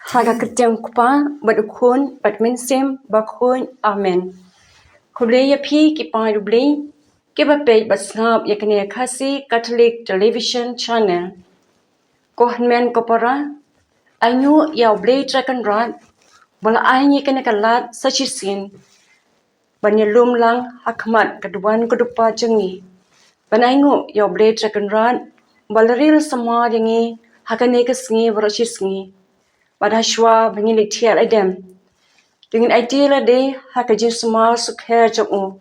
Haga kerjang kupa badukun badminsim bakun amen. Kuble ya pi ki pai duble ki ba pe basngap ya kene khasi Catholic television channel. Ko hanmen ko para anyu ya ble trakan rat bala anyi kene kalat sachisin. Banyalum lang hakmat keduan kedupa jengi. Banangu ya ble trakan rat balaril semua jengi hakane kesengi barachisengi. Padahal mengilik tiada idem. Dengan ideal ade hakajin semua sukher jamu.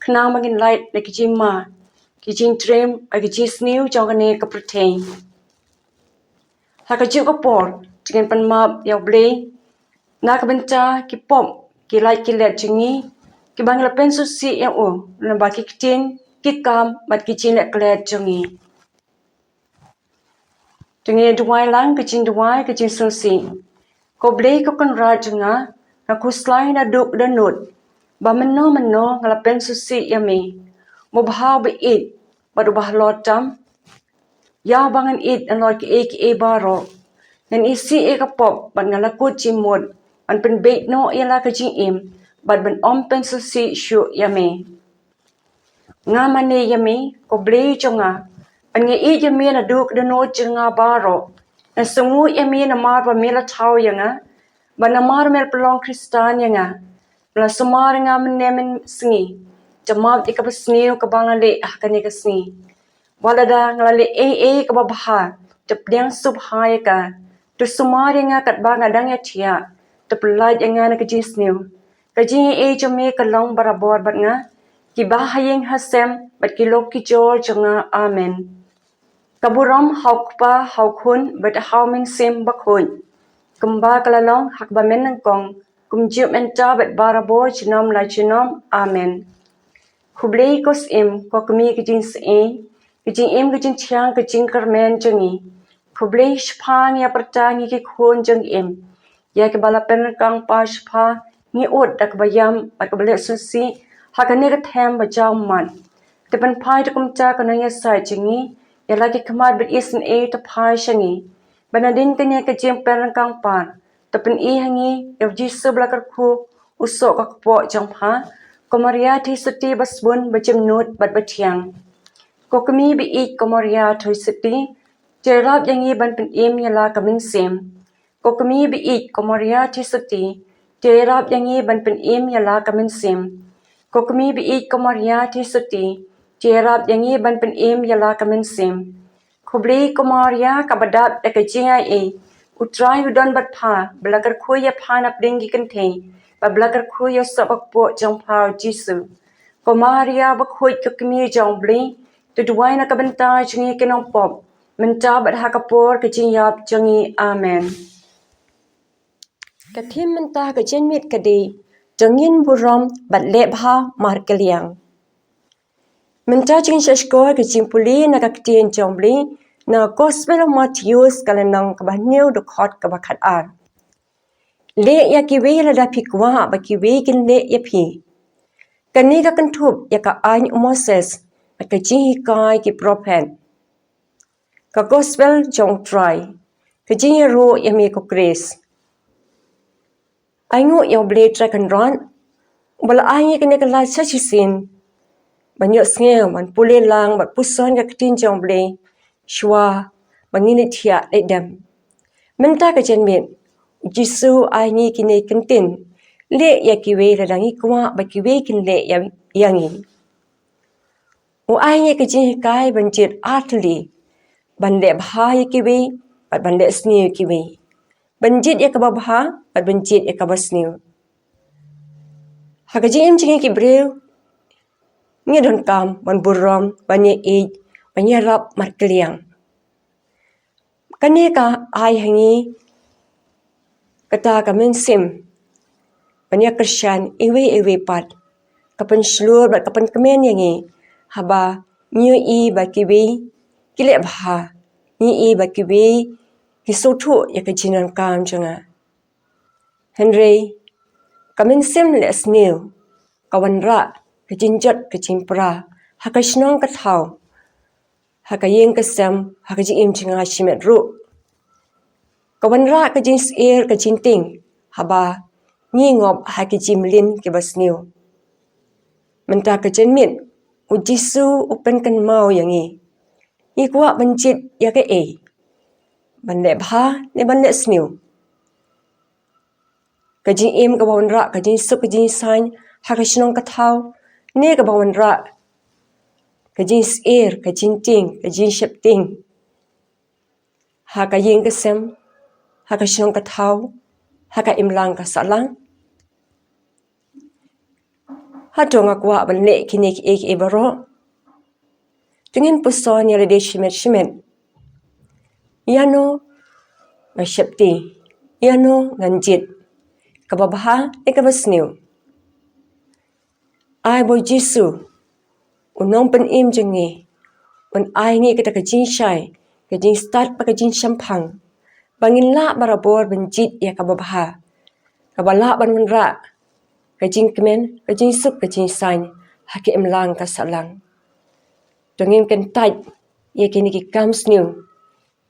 Kenang mangin light na kijin ma. Kijin trim agajin sniu jangane kepertain. Hakajin kapor dengan penmap yang boleh nak benca kipom ki light ki let jengi ki bang lapen susi yang na baki kitin ki kam mat kijin let klet jengi. Dengan duai lang kijin susi. Ko blei ko kan rajanga na kuslai na duk danut ba meno ngalapen susi yami mo bahau be it badu bah lotam ya bangan it anor ki e baro nan isi e kapop ban ngalakut jimut an pen be no yala ka jim bad ban om pen susi shu yami nga mane yami ko blei jonga an nge e yami na duk danut jenga baro na sungu yami na mar ba mela tau yanga banamar mel pelong Kristan yanga la sumar nga menemen singi jamab ikapasniu kabangale kani kasni walada ngalale ka babaha tepdiang subhaya ka tu sumar nga kat banga dang ya tia teplaj nga na kajisniu kaji jame kalong barabor bat nga ki bahayeng hasem bat kilok ki jor janga amen kaburam haukpa haukun bat hauming sim bakun Kumba kalalong hakba menangkong kumjuk menta bet barabor chinom la chinom amen. Kublei kos ko kami kijin kijin tiang kijin karmen jengi. Kublei shpang ya pertangi ki khun jeng ya ke bala penangkang pa shpa ni ot dak bayam at kabale susi hakane ka them bajau man. Tepan pai to kumta kananya sai jengi ya lagi kamad bet isen to pai shangi. Banadin kanya kajim perangkang pan. Tapen hangi evji seblakar ku usok kakpo jangpa. Komaria ti seti basbun bajim nut bat batiang. Kokami biik komaria ti seti. Jerab yangi ban pen yala kamin sim. Kokami biik komaria ti seti. Jerab yangi ban pen yala kamin sim. Kokami biik komaria ti seti. Jerab yangi ban pen yala kamin sim. Kublei komaria kabadat ekajinga utrai udon bat pha blakar khuya phana pringi kanthe ba blakar khuya sabak po jong phau jisu komaria ba khoi kakmi jong blei tu duai na kabanta jingi kenong pop menta bat hakapor kajing yap jangi amen kathim menta kajin mit kadi jangin buram bat le bha mar kaliang menta jing shashko kajing puli na kaktien jong blei na Gospel of Matthew kalenang kabahniu dukhat kabakhat ar. Le ya kiwe la da pikwa ba kiwe kin le ya pi. Kani ka kantup ya ka ain Moses at ka jihi kai ki prophet. Ka Gospel jong try. Ka jihi ro ya mi ko grace. Aingu ya ble tra kan ran. Bala ain ka ne ka la sa sin. Banyo snge man pule lang bat puson ka tin jong ble. Shwa bangini tia edam menta ka jenmin jisu ai kini kentin le ya kiwe radangi kwa ba kiwe kin le yangi o ai ka jin kai banjit atli bande bha ya kiwe bat bande sni kiwe banjit ya ka bha bat banjit ya ka basni ha ka jin jingi ki brew ngi don kam ban buram banye banya rap markliang kane ka ai hangi kata kamen sim banya krisyan ewe pat kapan slur bat kapan kemen yangi haba nyu ba kiwi kile bha ni ba kiwi kisothu yakajinan kam janga henry kamen sim les new kawanra kajinjat kajimpra hakashnong kathau hakayeng kasam hakaji imchinga shimet ru Kawan ra ka jin air ka jin ting haba ni ngop ha ki jim lin ke basniu. Menta ka jen mit u Jisu upen kan mau yang i. I kuat benjit ya ke ban le bha ne ban le sniu. Ka jin im ka bawan ra ka jin suk ka jin sain ha ka shinong ka thau ne ka bawan ra ka jin air ka jin ting ka jin shep ting. Ha ka yin ka sem ha ka shinong ka thau ha ka im lang ka salang. Ha tonga kuat ban le kini ki e baro. Tungin puson ya le de shimet. Yano nga shepti, yano nganjit, kababaha e kabasniu. Ai bo Jisu, unong pen im jengi, un ai ni kita ka jin shai, ka jin start pa ka jin shampang, bangin la barabor benjit ya kababaha, kabala ban ra, ka jin kemen, ka jin sup ka jin sain, haki emlang ka salang. Tungin kentaj, ya kini ki kam sniu,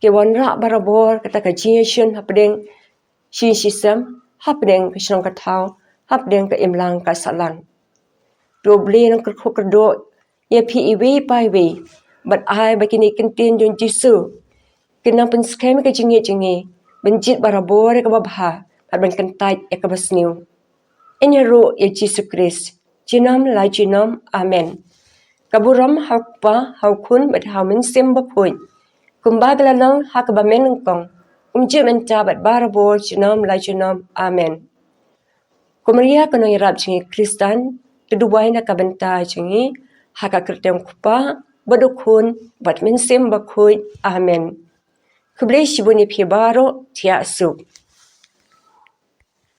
ke wanra barabor kata ka jieshun hapdeng shin shisam hapdeng ka shnong ka thau hapdeng ka imlang ka salang doble nang ka khokrdo ye phi iwi pai wi but ai ba kini kintin jon Jisu kinang pen skem ka jingi benjit barabor ka babha hapdeng kan tai ka basniu enyaro ye Jisu Christ jinam la jinam amen kaburam hakpa haukun bat haumen sim bapoi Kumbaga lang hakabamen kong menta bat barabo jinam la jinam amen. Kumaria kono irap jingi Kristan tuduway na kabenta jingi hakakerteng kupa badukun bat mensim bakoy amen. Kublay shibuni pibaro tiya asuk.